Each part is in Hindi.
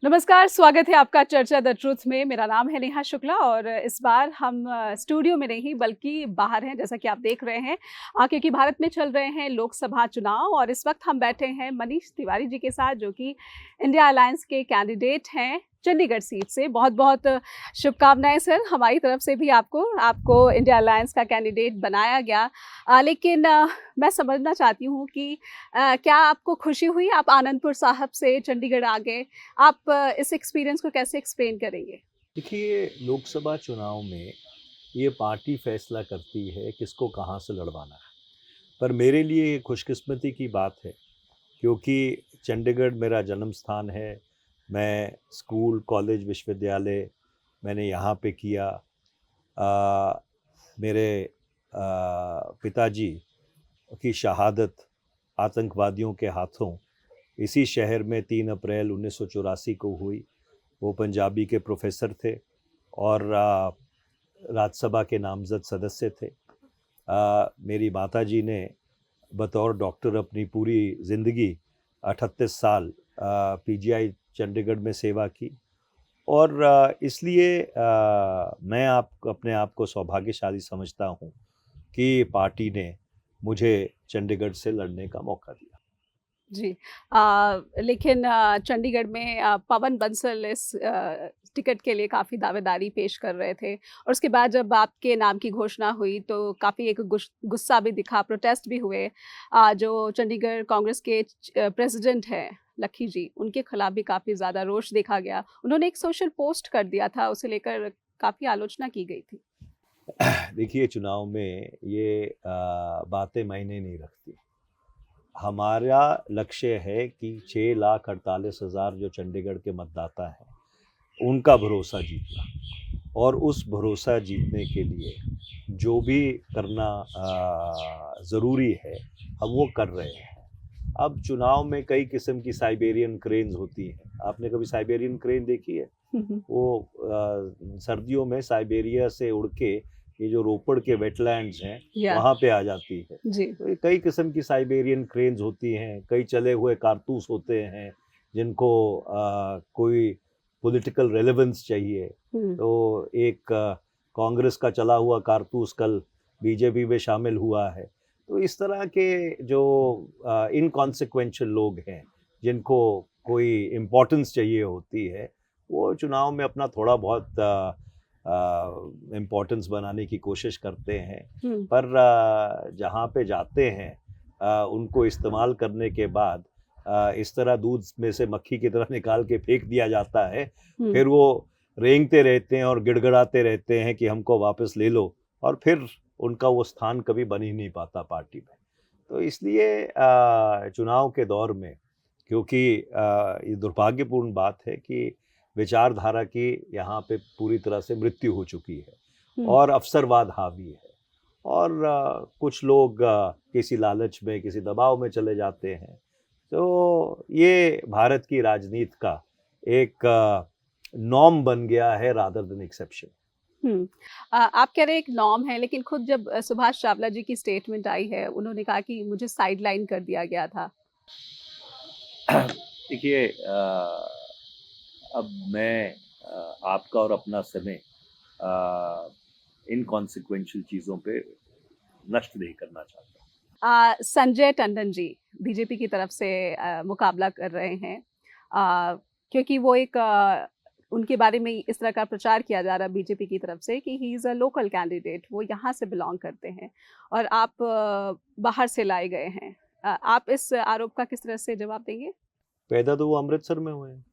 नमस्कार, स्वागत है आपका चर्चा द ट्रुथ में। मेरा नाम है नेहा शुक्ला और इस बार हम स्टूडियो में नहीं बल्कि बाहर हैं, जैसा कि आप देख रहे हैं। क्योंकि भारत में चल रहे हैं लोकसभा चुनाव और इस वक्त हम बैठे हैं मनीष तिवारी जी के साथ, जो कि इंडिया अलायंस के कैंडिडेट हैं चंडीगढ़ सीट से। बहुत बहुत शुभकामनाएं सर हमारी तरफ से भी आपको आपको इंडिया अलायंस का कैंडिडेट बनाया गया। लेकिन मैं समझना चाहती हूँ कि क्या आपको खुशी हुई आप आनंदपुर साहब से चंडीगढ़ आ गए? आप इस एक्सपीरियंस को कैसे एक्सप्लेन करेंगे? देखिए, लोकसभा चुनाव में ये पार्टी फैसला करती है किसको कहाँ से लड़वाना है। पर मेरे लिए ये खुशकिस्मती की बात है, क्योंकि चंडीगढ़ मेरा जन्म स्थान है। मैं स्कूल, कॉलेज, विश्वविद्यालय मैंने यहाँ पे किया। अ, मेरे पिताजी की शहादत आतंकवादियों के हाथों इसी शहर में 3 अप्रैल 1984 को हुई। वो पंजाबी के प्रोफेसर थे और राज्यसभा के नामजद सदस्य थे। मेरी माताजी ने बतौर डॉक्टर अपनी पूरी ज़िंदगी 38 साल पीजीआई चंडीगढ़ में सेवा की और इसलिए मैं अपने आप को सौभाग्यशाली समझता हूँ कि पार्टी ने मुझे चंडीगढ़ से लड़ने का मौका दिया। जी। लेकिन चंडीगढ़ में पवन बंसल इस टिकट के लिए काफ़ी दावेदारी पेश कर रहे थे और उसके बाद जब आपके नाम की घोषणा हुई तो काफ़ी एक गुस्सा भी दिखा, प्रोटेस्ट भी हुए। जो चंडीगढ़ कांग्रेस के प्रेसिडेंट हैं लखी जी, उनके खिलाफ भी काफ़ी ज़्यादा रोष देखा गया। उन्होंने एक सोशल पोस्ट कर दिया था, उसे लेकर काफ़ी आलोचना की गई थी। देखिए, चुनाव में ये बातें मायने नहीं रखती। हमारा लक्ष्य है कि 6,48,000 जो चंडीगढ़ के मतदाता हैं, उनका भरोसा जीतना और उस भरोसा जीतने के लिए जो भी करना ज़रूरी है, हम वो कर रहे हैं। अब चुनाव में कई किस्म की साइबेरियन क्रेन्स होती हैं। आपने कभी साइबेरियन क्रेन देखी है? वो सर्दियों में साइबेरिया से उड़ के ये जो रोपड़ के वेटलैंड्स हैं, या वहाँ पे आ जाती है। जी। तो ये कई किस्म की साइबेरियन क्रेन्स होती हैं, कई चले हुए कारतूस होते हैं जिनको कोई पॉलिटिकल रेलेवेंस चाहिए। हुँ। तो एक कांग्रेस का चला हुआ कारतूस कल बीजेपी में शामिल हुआ है। तो इस तरह के जो इनकॉन्सिक्वेंशियल लोग हैं, जिनको कोई इम्पोर्टेंस चाहिए होती है, वो चुनाव में अपना थोड़ा बहुत इम्पोर्टेंस बनाने की कोशिश करते हैं। हुँ। पर जहाँ पे जाते हैं उनको इस्तेमाल करने के बाद इस तरह दूध में से मक्खी की तरह निकाल के फेंक दिया जाता है। हुँ। फिर वो रेंगते रहते हैं और गिड़गिड़ाते रहते हैं कि हमको वापस ले लो, और फिर उनका वो स्थान कभी बन ही नहीं पाता पार्टी में। तो इसलिए चुनाव के दौर में, क्योंकि ये दुर्भाग्यपूर्ण बात है कि विचारधारा की यहाँ पे पूरी तरह से मृत्यु हो चुकी है हुँ। और अवसरवाद हावी है, और कुछ लोग किसी लालच में, किसी दबाव में चले जाते हैं। तो ये भारत की राजनीति का एक नॉर्म बन गया है रादर देन एक्सेप्शन। हुँ। आप कह रहे हैं एक नॉर्म है, लेकिन खुद जब सुभाष चावला जी की स्टेटमेंट आई है, उन्होंने कहा कि मुझे साइडलाइन कर दिया गया था। देखिए, अब मैं आपका और अपना समय इनकॉन्सिक्वेंशियल चीज़ों पे नष्ट नहीं करना चाहता। संजय टंडन जी बीजेपी की तरफ से मुकाबला कर रहे हैं। क्योंकि वो एक उनके बारे में इस तरह का प्रचार किया जा रहा है बीजेपी की तरफ से कि he is a local candidate, वो यहाँ से बिलॉन्ग करते हैं और आप बाहर से लाए गए हैं। आप इस आरोप का किस तरह से जवाब देंगे? पैदा तो वो अमृतसर में हुए हैं,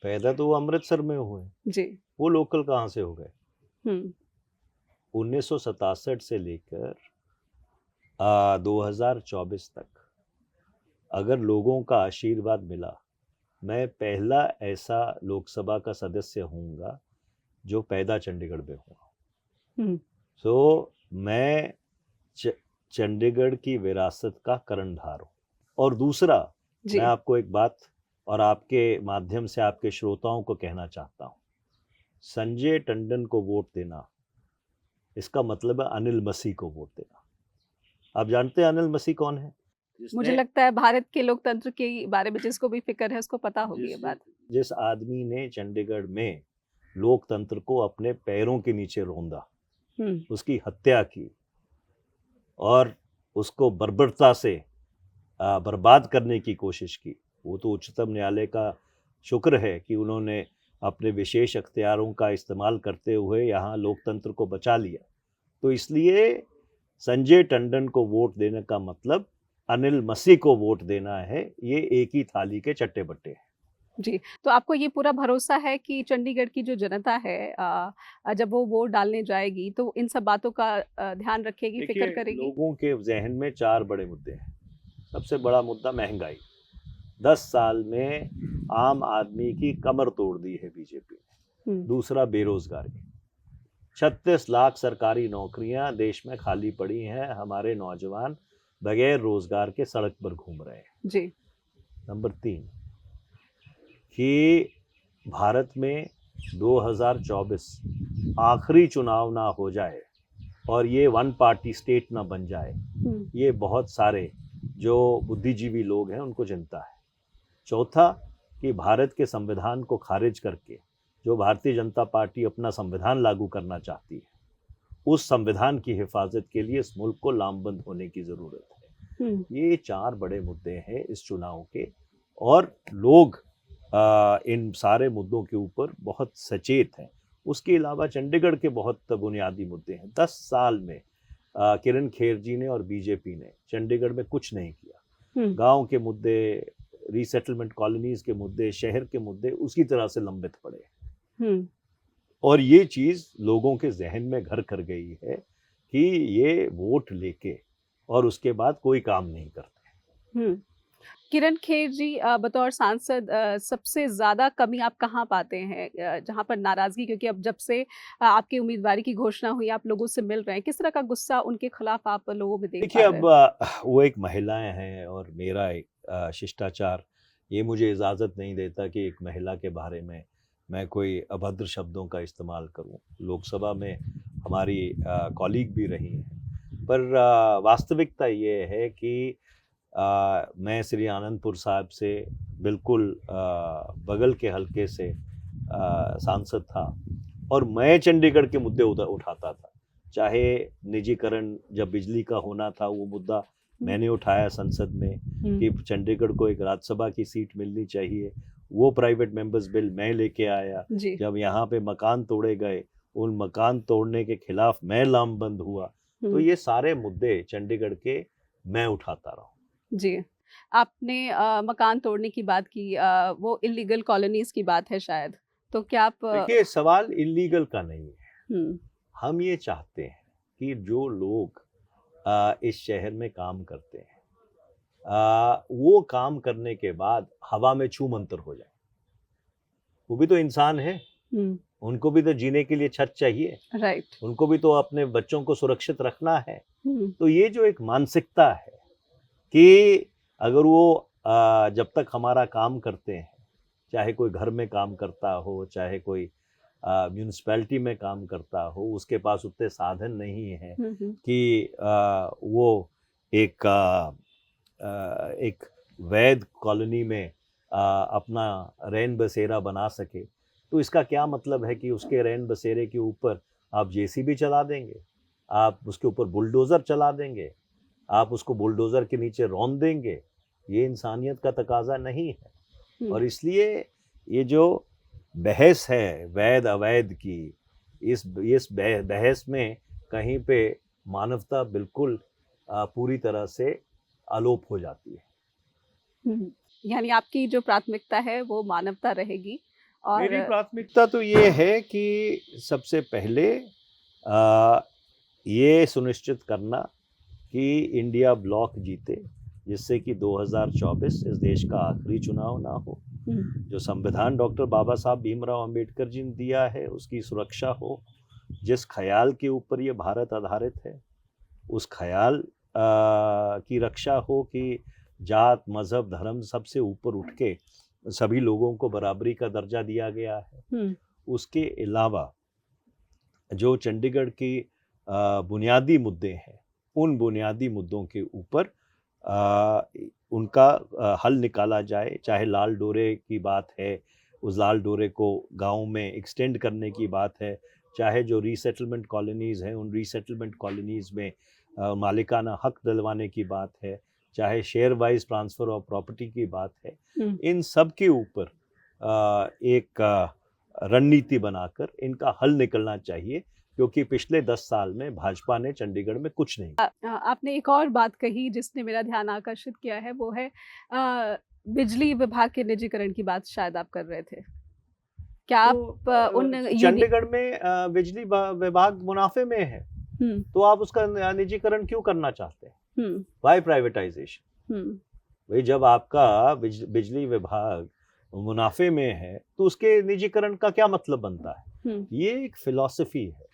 पैदा तो वो अमृतसर में हुए हैं, जी। वो लोकल कहाँ से हो गए? हुँ। 1967 से लेकर 2024 तक अगर लोगों का आशीर्वाद मिला, मैं पहला ऐसा लोकसभा का सदस्य होऊंगा जो पैदा चंडीगढ़ में हुआ। हुँ। सो मैं च चंडीगढ़ की विरासत का कर्णधार हूँ। और दूसरा, मैं जी। आपको एक बात और आपके माध्यम से आपके श्रोताओं को कहना चाहता हूँ। संजय टंडन को वोट देना, इसका मतलब है अनिल मसीह को वोट देना। आप जानते हैं अनिल मसीह कौन है? मुझे जिसने लगता है भारत के लोकतंत्र के बारे में जिसको भी फ़िक्र है उसको पता होगी ये जिस बात। जिस आदमी ने चंडीगढ़ में लोकतंत्र को अपने पैरों के नीचे रौंदा, हुँ, उसकी हत्या की और उसको बर्बरता से बर्बाद करने की कोशिश की, वो तो उच्चतम न्यायालय का शुक्र है कि उन्होंने अपने विशेष अख्तियारों का इस्तेमाल करते हुए यहाँ लोकतंत्र को बचा लिया। तो इसलिए संजय टंडन को वोट देने का मतलब अनिल मसीह को वोट देना है, ये एक ही थाली के चट्टे-बट्टे हैं। जी। तो आपको ये पूरा भरोसा है कि चंडीगढ़ की जो जनता है जब वो वोट डालने जाएगी तो इन सब बातों का ध्यान रखेगी, फ़िक्र देखिए, करेगी? लोगों के ज़हन में 4 बड़े मुद्दे हैं। सबसे बड़ा मुद्दा महँगाई। 10 साल में आम आदमी की कमर तोड़ दी है बीजेपी ने। हुँ, दूसरा बेरोज़गारी। 36 लाख सरकारी नौकरियां देश में खाली पड़ी हैं, हमारे नौजवान बगैर रोज़गार के सड़क पर घूम रहे हैं। जी। नंबर 3 कि भारत में 2024 आखिरी चुनाव ना हो जाए और ये वन पार्टी स्टेट ना बन जाए, हुँ, ये बहुत सारे जो बुद्धिजीवी लोग हैं उनको चिंता है। चौथा कि भारत के संविधान को खारिज करके जो भारतीय जनता पार्टी अपना संविधान लागू करना चाहती है, उस संविधान की हिफाजत के लिए इस मुल्क को लामबंद होने की ज़रूरत है। हुँ, ये 4 बड़े मुद्दे हैं इस चुनाव के और लोग इन सारे मुद्दों के ऊपर बहुत सचेत हैं। उसके अलावा चंडीगढ़ के बहुत बुनियादी मुद्दे हैं। 10 साल में किरण खेर जी ने और बीजेपी ने चंडीगढ़ में कुछ नहीं किया। हुँ, गाँव के मुद्दे, रीसेटलमेंट कॉलोनीज़ के मुद्दे, शहर के मुद्दे उसी तरह से लंबित पड़े हैं। हुँ, और ये चीज़ लोगों के ज़हन में घर कर गई है कि ये वोट लेके और उसके बाद कोई काम नहीं करते। हुँ। किरण खेर जी बतौर सांसद सबसे ज़्यादा कमी आप कहाँ पाते हैं जहाँ पर नाराज़गी क्योंकि अब जब से आपकी उम्मीदवारी की घोषणा हुई आप लोगों से मिल रहे हैं, किस तरह का गुस्सा उनके खिलाफ आप लोगों में देख देखिए, पा रहे अब हैं? वो एक महिलाएँ हैं और मेरा एक शिष्टाचार ये मुझे इजाज़त नहीं देता कि एक महिला के बारे में मैं कोई अभद्र शब्दों का इस्तेमाल करूँ। लोकसभा में हमारी कॉलीग भी रही हैं। पर वास्तविकता ये है कि मैं श्री आनंदपुर साहब से बिल्कुल बगल के हलके से सांसद था और मैं चंडीगढ़ के मुद्दे उठाता था। चाहे निजीकरण जब बिजली का होना था वो मुद्दा हुँ, मैंने उठाया संसद में हुँ, कि चंडीगढ़ को एक राज्यसभा की सीट मिलनी चाहिए। वो प्राइवेट मेंबर्स बिल मैं लेके आया। जी, जब यहाँ पे मकान तोड़े गए, उन मकान तोड़ने के खिलाफ मैं लामबंद हुआ। तो हुँ, ये सारे मुद्दे चंडीगढ़ के मैं उठाता रहा हूँ। जी। आपने मकान तोड़ने की बात की वो इल्लीगल कॉलोनीज़ की बात है शायद। तो क्या आप देखिए, सवाल इल्लीगल का नहीं है। हुँ, हम ये चाहते हैं कि जो लोग इस शहर में काम करते हैं, वो काम करने के बाद हवा में छू मंतर हो जाए। वो भी तो इंसान हैं, हुँ, उनको भी तो जीने के लिए छत चाहिए, राइट। उनको भी तो अपने बच्चों को सुरक्षित रखना है। हुँ, तो ये जो एक मानसिकता है कि अगर वो जब तक हमारा काम करते हैं, चाहे कोई घर में काम करता हो, चाहे कोई म्युनिसिपैलिटी में काम करता हो, उसके पास उतने साधन नहीं हैं हुँ, हुँ, कि वो एक एक वैध कॉलोनी में अपना रैन बसेरा बना सके। तो इसका क्या मतलब है कि उसके रैन बसेरे के ऊपर आप जेसीबी चला देंगे, आप उसके ऊपर बुलडोज़र चला देंगे, आप उसको बुलडोज़र के नीचे रौंद देंगे। ये इंसानियत का तकाज़ा नहीं है। हुँ, और इसलिए ये जो बहस है वैध-अवैध की, इस बहस में कहीं पे मानवता बिल्कुल पूरी तरह से अलोप हो जाती है। हुँ। यानी आपकी जो प्राथमिकता है वो मानवता रहेगी और मेरी प्राथमिकता तो ये है कि सबसे पहले अ, ये सुनिश्चित करना कि इंडिया ब्लॉक जीते, जिससे कि 2024 इस देश का आखिरी चुनाव ना हो। हुँ, जो संविधान डॉक्टर बाबा साहब भीमराव अंबेडकर जी ने दिया है उसकी सुरक्षा हो। जिस ख़याल के ऊपर ये भारत आधारित है, उस ख़याल की रक्षा हो कि जात, मज़हब, धर्म सबसे ऊपर उठ के सभी लोगों को बराबरी का दर्जा दिया गया है। हुँ, उसके अलावा जो चंडीगढ़ की बुनियादी मुद्दे हैं, उन बुनियादी मुद्दों के ऊपर उनका हल निकाला जाए। चाहे लाल डोरे की बात है, उस लाल डोरे को गाँव में एक्सटेंड करने की बात है, चाहे जो रीसेटलमेंट कॉलोनीज़ हैं उन रीसेटलमेंट कॉलोनीज़ में मालिकाना हक दिलवाने की बात है, चाहे share wise transfer of property की बात है, इन सब के ऊपर एक रणनीति बनाकर इनका हल निकलना चाहिए, क्योंकि पिछले 10 साल में भाजपा ने चंडीगढ़ में कुछ नहीं किया। आपने एक और बात कही जिसने मेरा ध्यान आकर्षित किया है, वो है बिजली विभाग के निजीकरण की बात शायद आप कर रहे थे। क्या आप उन चंडीगढ़ में बिजली विभाग मुनाफे में है, तो आप उसका निजीकरण क्यों करना चाहते हैं? Why privatisation? भाई जब आपका बिजली विभाग मुनाफे में है तो उसके निजीकरण का क्या मतलब बनता है? ये एक फिलॉसफी है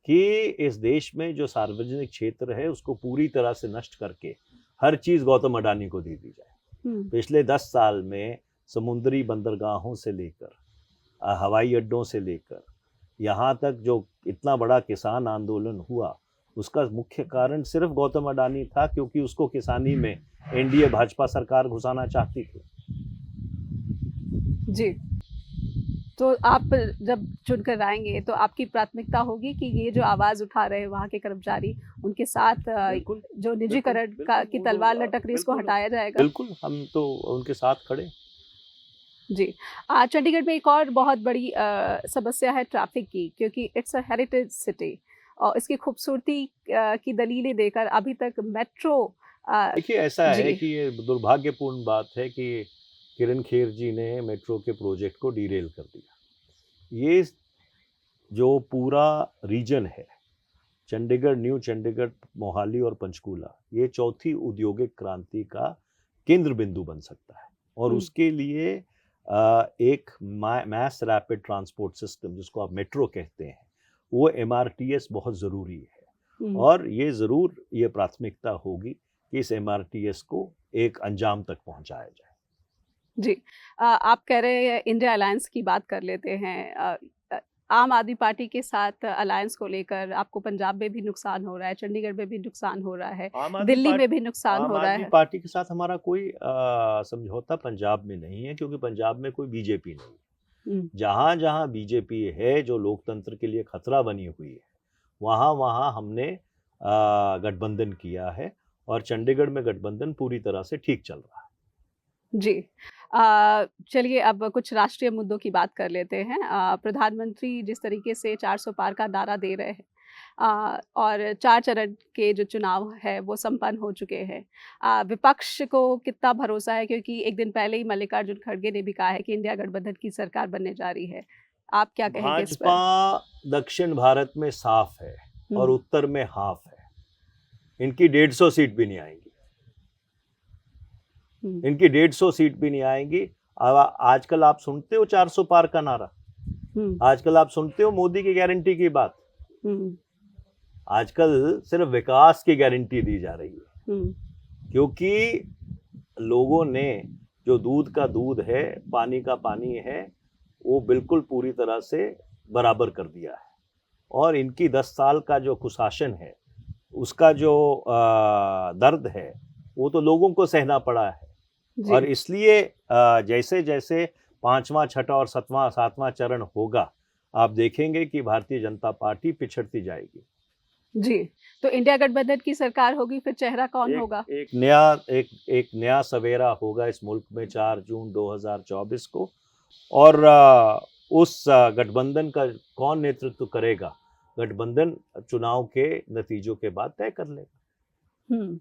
कि इस देश में जो सार्वजनिक क्षेत्र है उसको पूरी तरह से नष्ट करके हर चीज गौतम अडानी को दे दी जाए। पिछले 10 साल में समुद्री बंदरगाहों से लेकर हवाई अड्डों से लेकर यहाँ तक जो इतना बड़ा किसान आंदोलन हुआ, उसका मुख्य कारण सिर्फ गौतम अडानी था, क्योंकि उसको किसानी में एनडीए भाजपा सरकार घुसाना चाहती थी। जी, तो आप जब चुनकर आएंगे तो आपकी प्राथमिकता होगी कि ये जो आवाज उठा रहे हैं वहाँ के कर्मचारी, उनके साथ जो निजीकरण का की तलवार लटक रही है इसको हटाया जाएगा? बिल्कुल, हम तो उनके साथ खड़े। जी, चंडीगढ़ में एक और बहुत बड़ी समस्या है ट्रैफिक की, क्योंकि इट्स अ हेरिटेज सिटी और इसकी खूबसूरती की दलीलें देकर अभी तक मेट्रो देखिए ऐसा है कि ये दुर्भाग्यपूर्ण बात है कि किरण खेर जी ने मेट्रो के प्रोजेक्ट को डीरेल कर दिया। ये जो पूरा रीजन है, चंडीगढ़, न्यू चंडीगढ़, मोहाली और पंचकूला, ये चौथी औद्योगिक क्रांति का केंद्र बिंदु बन सकता है, और उसके लिए एक मैस रैपिड ट्रांसपोर्ट सिस्टम जिसको आप मेट्रो कहते हैं, वो MRTS बहुत ज़रूरी है, और ये ज़रूर ये प्राथमिकता होगी कि इस MRTS को एक अंजाम तक पहुंचाया जाए। जी, आप कह रहे हैं इंडिया अलायंस की बात कर लेते हैं। आम आदमी पार्टी के साथ अलायंस को लेकर आपको पंजाब में भी नुकसान हो रहा है, चंडीगढ़ में भी नुकसान हो रहा है, दिल्ली में भी नुकसान हो रहा है। आम आदमी पार्टी के साथ हमारा कोई समझौता पंजाब में नहीं है, क्योंकि पंजाब में कोई बीजेपी नहीं है। जहाँ जहाँ बीजेपी है, जो लोकतंत्र के लिए खतरा बनी हुई है, वहाँ वहाँ हमने गठबंधन किया है, और चंडीगढ़ में गठबंधन पूरी तरह से ठीक चल रहा है। जी, चलिए अब कुछ राष्ट्रीय मुद्दों की बात कर लेते हैं। प्रधानमंत्री जिस तरीके से 400 पार का नारा दे रहे हैं, और 4 चरण के जो चुनाव है वो संपन्न हो चुके हैं, विपक्ष को कितना भरोसा है? क्योंकि एक दिन पहले ही मल्लिकार्जुन खड़गे ने भी कहा है कि इंडिया गठबंधन की सरकार बनने जा रही है। आप क्या कहेंगे इस पर? भाजपा दक्षिण भारत में साफ है और उत्तर में हाफ है। इनकी 150 सीट भी नहीं आएंगी, इनकी 150 सीट भी नहीं आएंगी। आजकल आप सुनते हो 400 पार का नारा, आजकल आप सुनते हो मोदी की गारंटी की बात, आजकल सिर्फ विकास की गारंटी दी जा रही है, क्योंकि लोगों ने जो दूध का दूध है, पानी का पानी है, वो बिल्कुल पूरी तरह से बराबर कर दिया है, और इनकी 10 साल का जो कुशासन है, उसका जो दर्द है, वो तो लोगों को सहना पड़ा है। और इसलिए जैसे जैसे 5वां, 6वां और 7वां चरण होगा, आप देखेंगे कि भारतीय जनता पार्टी पिछड़ती जाएगी। जी, तो इंडिया गठबंधन की सरकार होगी, फिर चेहरा कौन होगा? एक नया सवेरा होगा इस मुल्क में 4 जून 2024 को, और उस गठबंधन का कौन नेतृत्व करेगा, गठबंधन चुनाव के नतीजों के बाद तय कर लेगा।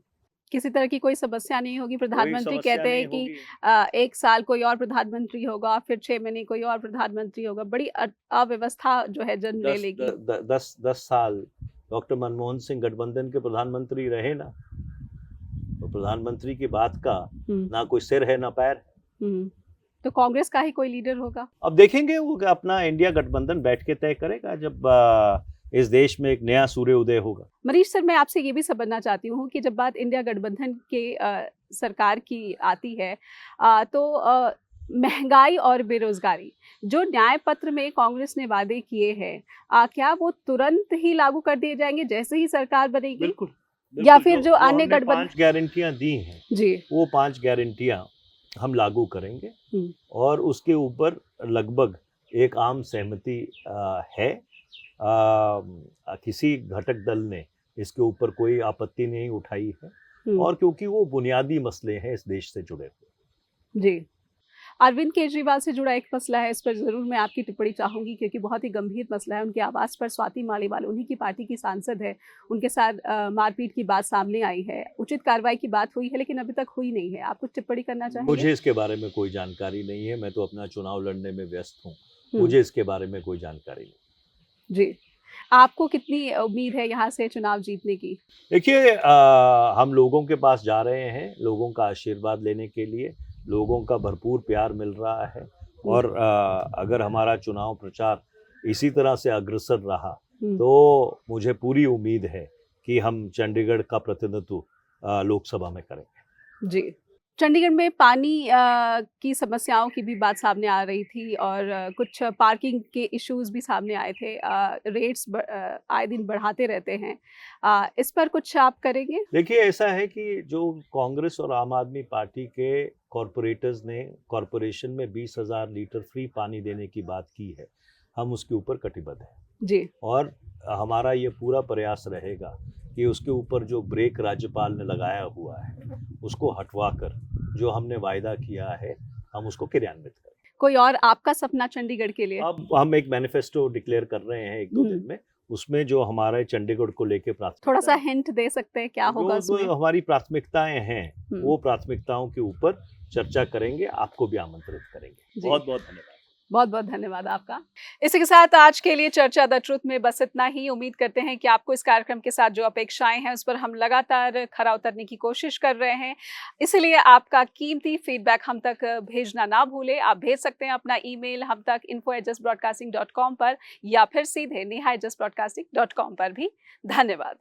किसी तरह की कोई समस्या नहीं होगी। प्रधानमंत्री कहते हैं कि 1 साल कोई और प्रधानमंत्री होगा, फिर 6 महीने कोई और प्रधानमंत्री होगा। बड़ी अव्यवस्था जो है जन्म ले लेगी। 10 साल डॉक्टर मनमोहन सिंह गठबंधन के प्रधानमंत्री रहे ना, तो प्रधानमंत्री की बात का ना कोई सिर है ना पैर है। तो कांग्रेस का ही कोई लीडर होगा? अब देखेंगे, वो अपना इंडिया गठबंधन बैठ के तय करेगा जब इस देश में एक नया सूर्य उदय होगा। मनीष सर, मैं आपसे ये भी समझना चाहती हूँ कि जब बात इंडिया गठबंधन के सरकार की आती है, तो महंगाई और बेरोजगारी, जो न्याय पत्र में कांग्रेस ने वादे किए हैं, क्या वो तुरंत ही लागू कर दिए जाएंगे जैसे ही सरकार बनेगी? बिल्कुल, या फिर जो अन्य हमने गठबंधन 5 गारंटियां दी हैं, जी। वो 5 गारंटियां हम लागू करेंगे हुँ। और उसके ऊपर लगभग एक आम सहमति है। किसी घटक दल ने इसके ऊपर कोई आपत्ति नहीं उठाई है हुँ। और क्योंकि वो बुनियादी मसले हैं इस देश से जुड़े हुए। जी। अरविंद केजरीवाल से जुड़ा एक मसला है, इस पर ज़रूर मैं आपकी टिप्पणी चाहूँगी क्योंकि बहुत ही गंभीर मसला है। उनके आवास पर स्वाति मालीवाल, उन्हीं की पार्टी की सांसद है, उनके साथ मारपीट की बात सामने आई है। उचित कार्रवाई की बात हुई है, लेकिन अभी तक हुई नहीं है। आप कुछ टिप्पणी करना चाहेंगे? मुझे इसके बारे में कोई जानकारी नहीं है, मैं तो अपना चुनाव लड़ने में व्यस्त हूँ। हुँ। मुझे इसके बारे में कोई जानकारी नहीं। जी। आपको कितनी उम्मीद है यहाँ से चुनाव जीतने की? देखिए हम लोगों के पास जा रहे हैं, लोगों का आशीर्वाद लेने के लिए, लोगों का भरपूर प्यार मिल रहा है हुँ। और अगर हमारा चुनाव प्रचार इसी तरह से अग्रसर रहा, हुँ। तो मुझे पूरी उम्मीद है कि हम चंडीगढ़ का प्रतिनिधित्व लोकसभा में करेंगे। जी। चंडीगढ़ में पानी की समस्याओं की भी बात सामने आ रही थी और कुछ पार्किंग के इश्यूज़ भी सामने आए थे। रेट्स आए दिन बढ़ाते रहते हैं। इस पर कुछ आप करेंगे? देखिए ऐसा है कि जो कांग्रेस और आम आदमी पार्टी के कॉरपोरेटर्स ने कॉरपोरेशन में 20,000 लीटर फ्री पानी देने की बात की है, हम उसके ऊपर कटिबद्ध हैं जी। और हमारा ये पूरा प्रयास रहेगा कि उसके ऊपर जो ब्रेक राज्यपाल ने लगाया हुआ है उसको हटवाकर जो हमने वायदा किया है हम उसको क्रियान्वित करें। कोई और आपका सपना चंडीगढ़ के लिए? अब हम एक मैनिफेस्टो डिक्लेयर कर रहे हैं 1-2 दिन में, उसमें जो हमारे चंडीगढ़ को लेके थोड़ा-सा प्राथमिकता हिंट दे सकते हैं क्या होगा जो उसमें? हमारी प्राथमिकताएं हैं हुँ। वो प्राथमिकताओं के ऊपर चर्चा करेंगे, आपको भी आमंत्रित करेंगे। जी। बहुत-बहुत धन्यवाद। बहुत-बहुत धन्यवाद आपका। इसी के साथ आज के लिए चर्चा द ट्रुथ में बस इतना ही। उम्मीद करते हैं कि आपको इस कार्यक्रम के साथ जो अपेक्षाएँ हैं, उस पर हम लगातार खरा उतरने की कोशिश कर रहे हैं। इसीलिए आपका कीमती फीडबैक हम तक भेजना ना भूलें। आप भेज सकते हैं अपना ईमेल हम तक info@justbroadcasting.com पर या फिर सीधे neha@justbroadcasting.com पर भी। धन्यवाद।